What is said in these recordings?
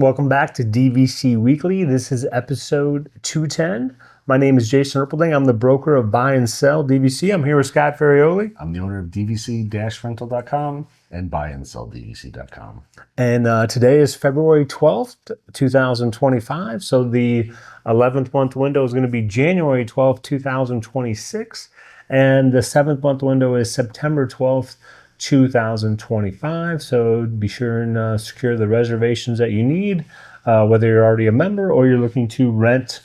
Welcome back to DVC Weekly. This is episode 210. My name is Jason Erpelding. I'm the broker of Buy and Sell DVC. I'm here with Scott Ferrioli. I'm the owner of DVC-Rental.com and BuyandSellDVC.com. And today is February 12th, 2025. So the 11th month window is going to be January 12th, 2026. And the 7th month window is September 12th, 2025. So be sure and secure the reservations that you need, whether you're already a member or you're looking to rent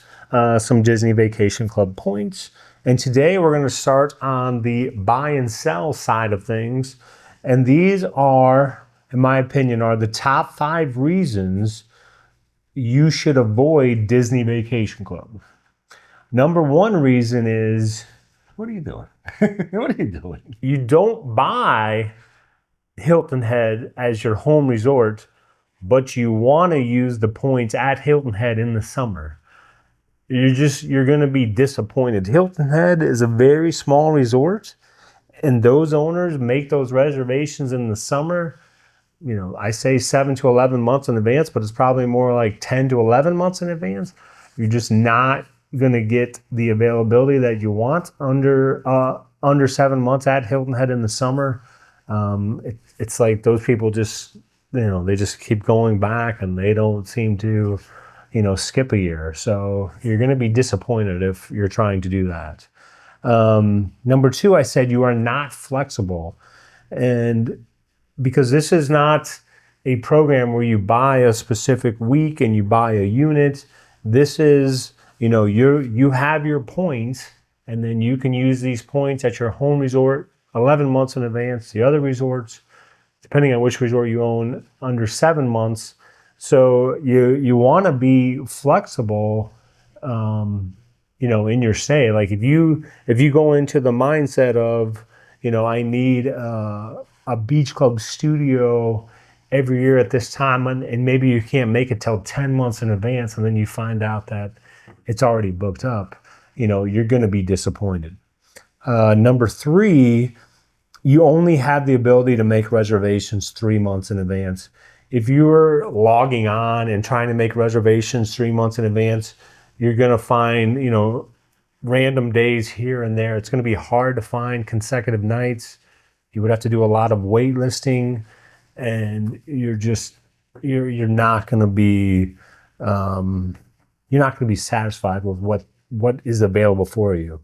some Disney Vacation Club points. And today we're going to start on the buy and sell side of things. And these are, in my opinion, are the top 5 reasons you should avoid Disney Vacation Club. Number 1 reason is, what are you doing? What are you doing? You don't buy Hilton Head as your home resort, but you want to use the points at Hilton Head in the summer. You're going to be disappointed. Hilton Head is a very small resort, and those owners make those reservations in the summer. You know, I say 7 to 11 months in advance, but it's probably more like 10 to 11 months in advance. You're just not going to get the availability that you want under 7 months at Hilton Head in the summer. It's like those people just, they just keep going back and they don't seem to, skip a year. So you're going to be disappointed if you're trying to do that. Number 2, I said you are not flexible. And because this is not a program where you buy a specific week and you buy a unit, this is, you have your points, and then you can use these points at your home resort 11 months in advance. The other resorts, depending on which resort you own, under 7 months. So you want to be flexible, in your stay. Like if you go into the mindset of, I need a beach club studio every year at this time, and maybe you can't make it till 10 months in advance, and then you find out that it's already booked up, you're going to be disappointed. Number 3, you only have the ability to make reservations 3 months in advance. If you're logging on and trying to make reservations 3 months in advance, you're going to find, random days here and there. It's going to be hard to find consecutive nights. You would have to do a lot of wait listing, and you're not going to be, you're not going to be satisfied with what is available for you.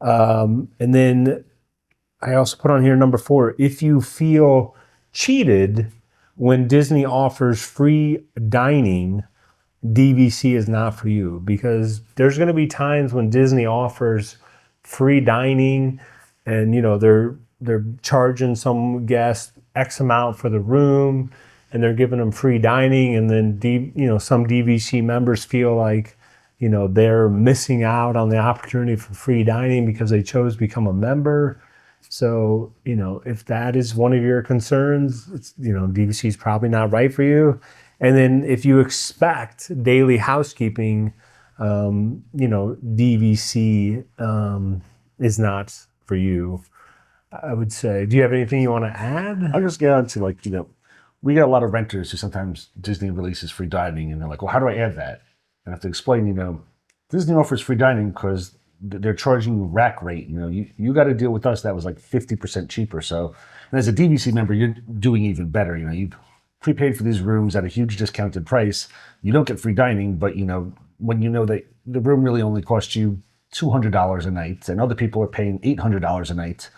And then I also put on here number 4, if you feel cheated when Disney offers free dining, DVC is not for you, because there's going to be times when Disney offers free dining and, they're charging some guests X amount for the room and they're giving them free dining. And then, some DVC members feel like, they're missing out on the opportunity for free dining because they chose to become a member. So, if that is one of your concerns, it's, DVC is probably not right for you. And then if you expect daily housekeeping, DVC is not for you, I would say. Do you have anything you want to add? I'll just get on to we get a lot of renters who sometimes Disney releases free dining and they're like, well, how do I add that? And I have to explain, Disney offers free dining because they're charging you rack rate. You got to deal with us. That was like 50% cheaper. So, and as a DVC member, you're doing even better. You've prepaid for these rooms at a huge discounted price. You don't get free dining, but when you know that the room really only costs you $200 a night and other people are paying $800 a night,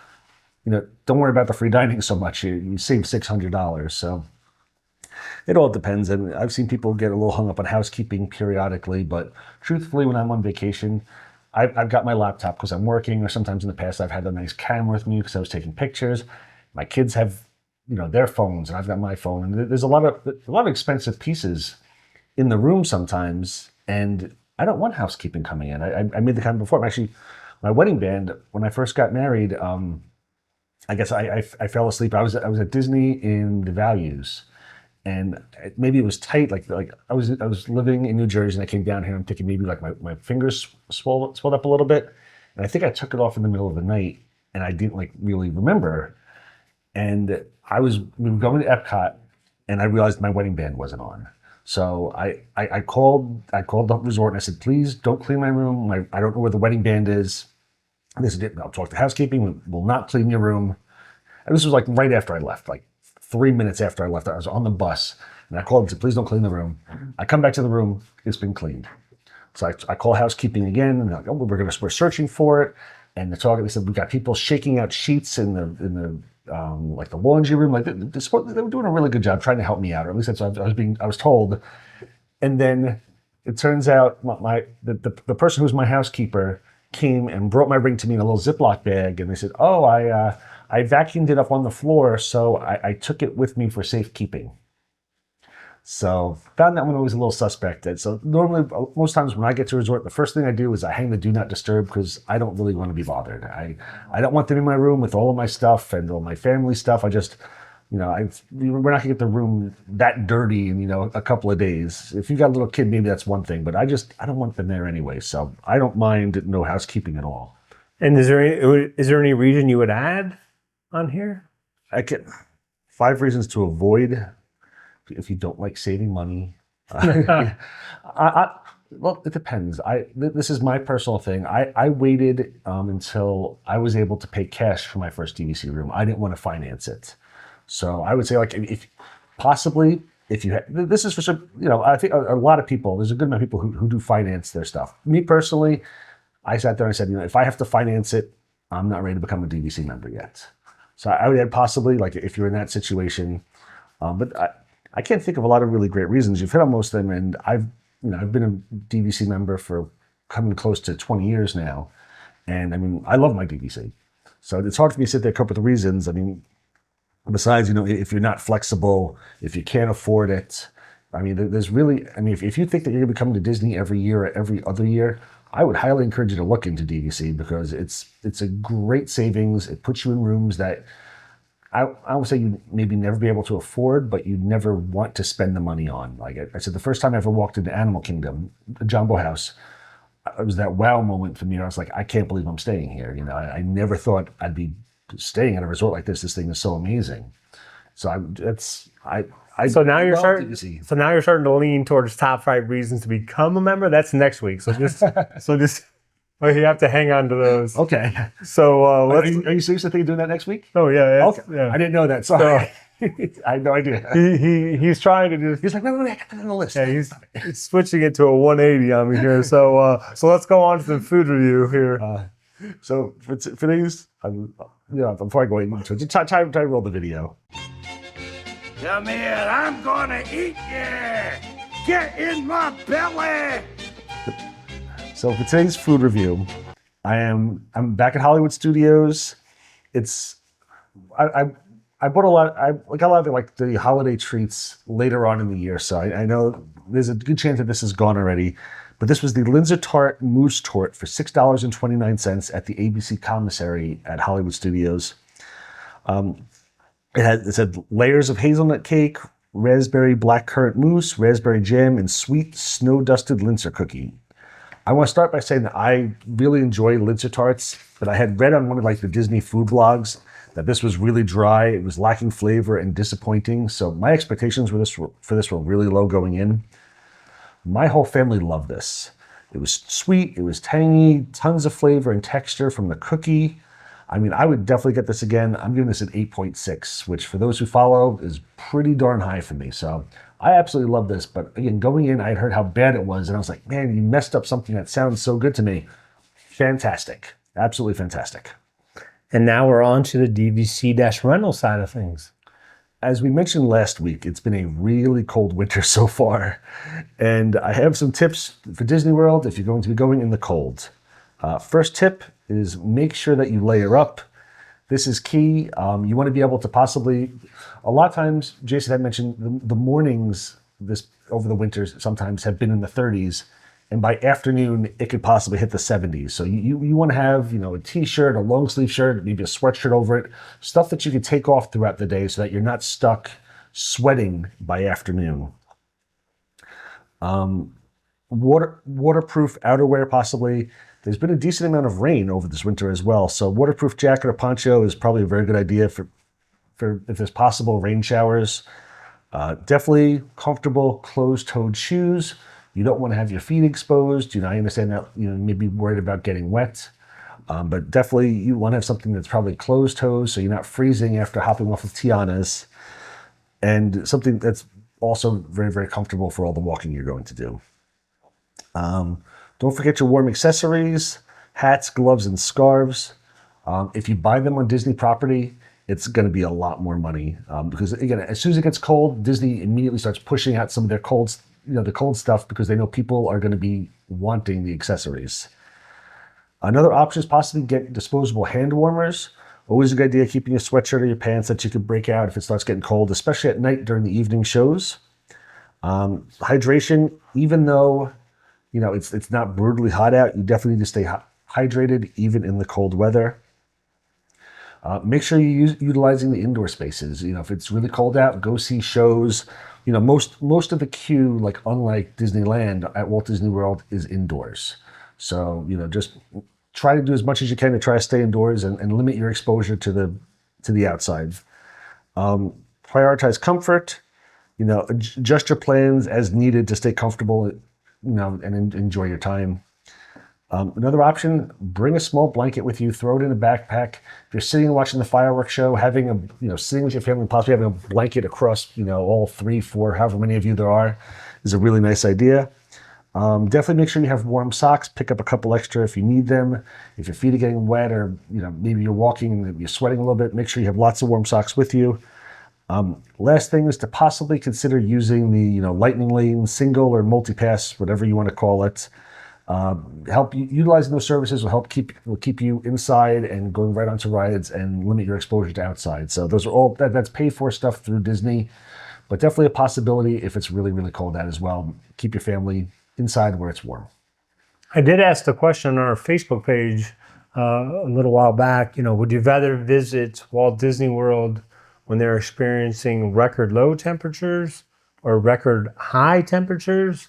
don't worry about the free dining so much. You save $600. So it all depends. And I've seen people get a little hung up on housekeeping periodically, but truthfully, when I'm on vacation, I've got my laptop because I'm working, or sometimes in the past I've had a nice camera with me because I was taking pictures. My kids have, their phones, and I've got my phone. And there's a lot of expensive pieces in the room sometimes, and I don't want housekeeping coming in. I made the comment before. Actually, my wedding band, when I first got married, I guess I fell asleep. I was at Disney in the Values, and maybe it was tight. Like I was living in New Jersey, and I came down here. I'm thinking maybe like my fingers swelled up a little bit, and I think I took it off in the middle of the night, and I didn't really remember. And we were going to Epcot, and I realized my wedding band wasn't on. So I called the resort and I said, please don't clean my room. I don't know where the wedding band is. And they said, I'll talk to housekeeping. We'll not clean your room. And this was like right after I left, like 3 minutes after I left. I was on the bus and I called and said, please don't clean the room. I come back to the room, it's been cleaned. So I call housekeeping again and they're like, oh, we're searching for it. And they said, we got people shaking out sheets in the like the laundry room. Like they were doing a really good job trying to help me out, or at least that's what I was told. And then it turns out the person who's my housekeeper came and brought my ring to me in a little Ziploc bag, and they said, oh, I vacuumed it up on the floor, so I took it with me for safekeeping. So found that one always a little suspect. So normally, most times when I get to a resort, the first thing I do is I hang the do not disturb because I don't really want to be bothered. I don't want them in my room with all of my stuff and all my family stuff. I just, we're not gonna get the room that dirty in, a couple of days. If you've got a little kid, maybe that's one thing, but I don't want them there anyway. So I don't mind no housekeeping at all. And is there any reason you would add on here? I get 5 reasons to avoid if you don't like saving money. Well, it depends. This is my personal thing. I waited until I was able to pay cash for my first DVC room. I didn't want to finance it. So I would say, like, if you this is for some, I think a lot of people, there's a good amount of people who do finance their stuff. Me personally, I sat there and I said, if I have to finance it, I'm not ready to become a DVC member yet. So I would add possibly, like, if you're in that situation, but I can't think of a lot of really great reasons. You've hit on most of them, and I've been a DVC member for coming close to 20 years now, and I love my DVC. So it's hard for me to sit there and come up with the reasons. Besides, if you're not flexible, if you can't afford it, there's really, if you think that you're going to be coming to Disney every year or every other year, I would highly encourage you to look into DVC because it's a great savings. It puts you in rooms that I would say you'd maybe never be able to afford, but you'd never want to spend the money on. Like I said, the first time I ever walked into Animal Kingdom, the Jumbo House, it was that wow moment for me. I was like, I can't believe I'm staying here. I never thought I'd be staying at a resort like this. This thing is so amazing. So So now you're starting to lean towards top 5 reasons to become a member. That's next week. So just. Well, you have to hang on to those. Okay. So are you seriously thinking of doing that next week? Oh yeah. Okay. Yeah. I didn't know that. Sorry. I had no idea. He's trying to do. He's like, no, I got that on the list. Yeah, he's switching it to a 180 on me here. So let's go on to the food review here. So for these, before I go into it, try to roll the video. Come here, I'm gonna eat you. Get in my belly. So for today's food review, I'm back at Hollywood Studios. I bought a lot. I got a lot of the holiday treats later on in the year, so I know there's a good chance that this is gone already. But this was the Linzer Tart Mousse Tort for $6.29 at the ABC Commissary at Hollywood Studios. It said layers of hazelnut cake, raspberry blackcurrant mousse, raspberry jam, and sweet snow-dusted Linzer cookie. I want to start by saying that I really enjoy Linzer tarts, but I had read on one of the Disney food blogs that this was really dry, it was lacking flavor and disappointing. So my expectations for this were really low going in. My whole family loved this. It was sweet, it was tangy, tons of flavor and texture from the cookie. I would definitely get this again. I'm giving this an 8.6, which for those who follow is pretty darn high for me. So I absolutely love this, but again, going in, I had heard how bad it was, and I was like, man, you messed up something that sounds so good to me. Fantastic. Absolutely fantastic. And now we're on to the DVC-Rental side of things. As we mentioned last week, it's been a really cold winter so far, and I have some tips for Disney World if you're going to be going in the cold. First tip is make sure that you layer up. This is key. You want to be able to possibly, a lot of times, Jason had mentioned the mornings over the winters sometimes have been in the 30s, and by afternoon, it could possibly hit the 70s. So you want to have, a t-shirt, a long sleeve shirt, maybe a sweatshirt over it, stuff that you can take off throughout the day so that you're not stuck sweating by afternoon. Waterproof outerwear possibly. There's been a decent amount of rain over this winter as well, so waterproof jacket or poncho is probably a very good idea for if there's possible rain showers. Definitely comfortable closed-toed shoes. You don't want to have your feet exposed. I understand that maybe worried about getting wet, but definitely you want to have something that's probably closed toes, so you're not freezing after hopping off of Tiana's, and something that's also very, very comfortable for all the walking you're going to do. Don't forget your warm accessories, hats, gloves, and scarves. If you buy them on Disney property, it's going to be a lot more money because, again, as soon as it gets cold, Disney immediately starts pushing out some of their the cold stuff because they know people are going to be wanting the accessories. Another option is possibly get disposable hand warmers. Always a good idea keeping your sweatshirt or your pants that you could break out if it starts getting cold, especially at night during the evening shows. Hydration, even though it's not brutally hot out, you definitely need to stay hydrated even in the cold weather. Make sure you're utilizing the indoor spaces. If it's really cold out, go see shows. Most of the queue, like unlike Disneyland at Walt Disney World, is indoors. So just try to do as much as you can to try to stay indoors and limit your exposure to the outside. Prioritize comfort. Adjust your plans as needed to stay comfortable. And enjoy your time. Another option, bring a small blanket with you, throw it in a backpack. If you're sitting and watching the fireworks show, sitting with your family, possibly having a blanket across, all 3, 4, however many of you there are, is a really nice idea. Definitely make sure you have warm socks. Pick up a couple extra if you need them. If your feet are getting wet or, maybe you're walking and you're sweating a little bit, make sure you have lots of warm socks with you. Last thing is to possibly consider using the, lightning lane, single or multi-pass, whatever you want to call it. Utilizing those services will keep you inside and going right onto rides and limit your exposure to outside. So those are all that's paid for stuff through Disney, but definitely a possibility if it's really, really cold out as well. Keep your family inside where it's warm. I did ask the question on our Facebook page a little while back. Would you rather visit Walt Disney World when they're experiencing record low temperatures or record high temperatures?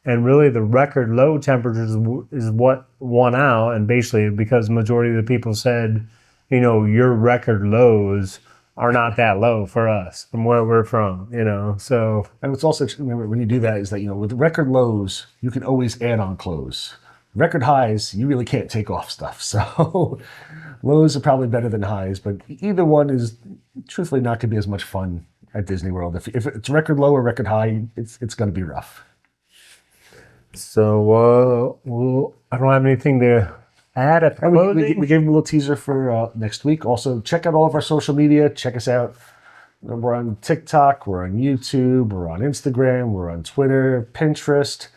And really the record low temperatures is what won out. And basically because majority of the people said, your record lows are not that low for us from where we're from, so. And what's also, remember when you do that is that, with record lows, you can always add on clothes. Record highs, you really can't take off stuff. So lows are probably better than highs, but either one is truthfully not going to be as much fun at Disney World. If it's record low or record high, it's going to be rough. So I don't have anything to add at the closing. We gave them a little teaser for next week. Also, check out all of our social media. Check us out. We're on TikTok. We're on YouTube. We're on Instagram. We're on Twitter, Pinterest.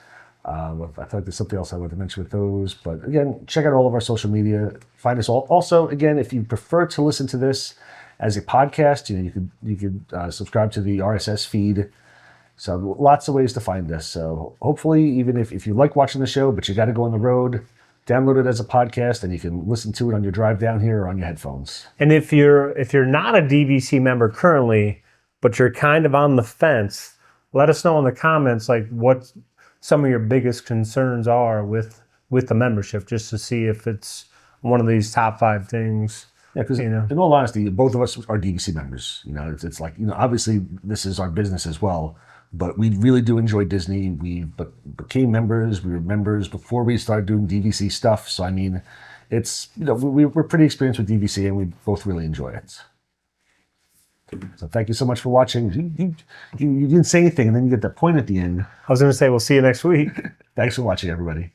I thought there's something else I wanted to mention with those. But again, check out all of our social media. Find us all. Also, again, if you prefer to listen to this as a podcast, you could subscribe to the RSS feed. So lots of ways to find us. So hopefully, even if you like watching the show, but you got to go on the road, download it as a podcast, and you can listen to it on your drive down here or on your headphones. And if you're not a DVC member currently, but you're kind of on the fence, let us know in the comments what some of your biggest concerns are with the membership, just to see if it's one of these top 5 things. Yeah, because in all honesty, both of us are DVC members. It's obviously this is our business as well. But we really do enjoy Disney. We became members. We were members before we started doing DVC stuff. So, it's, we're pretty experienced with DVC and we both really enjoy it. So thank you so much for watching. You didn't say anything and then you get that point at the end. I was going to say, we'll see you next week. Thanks for watching, everybody.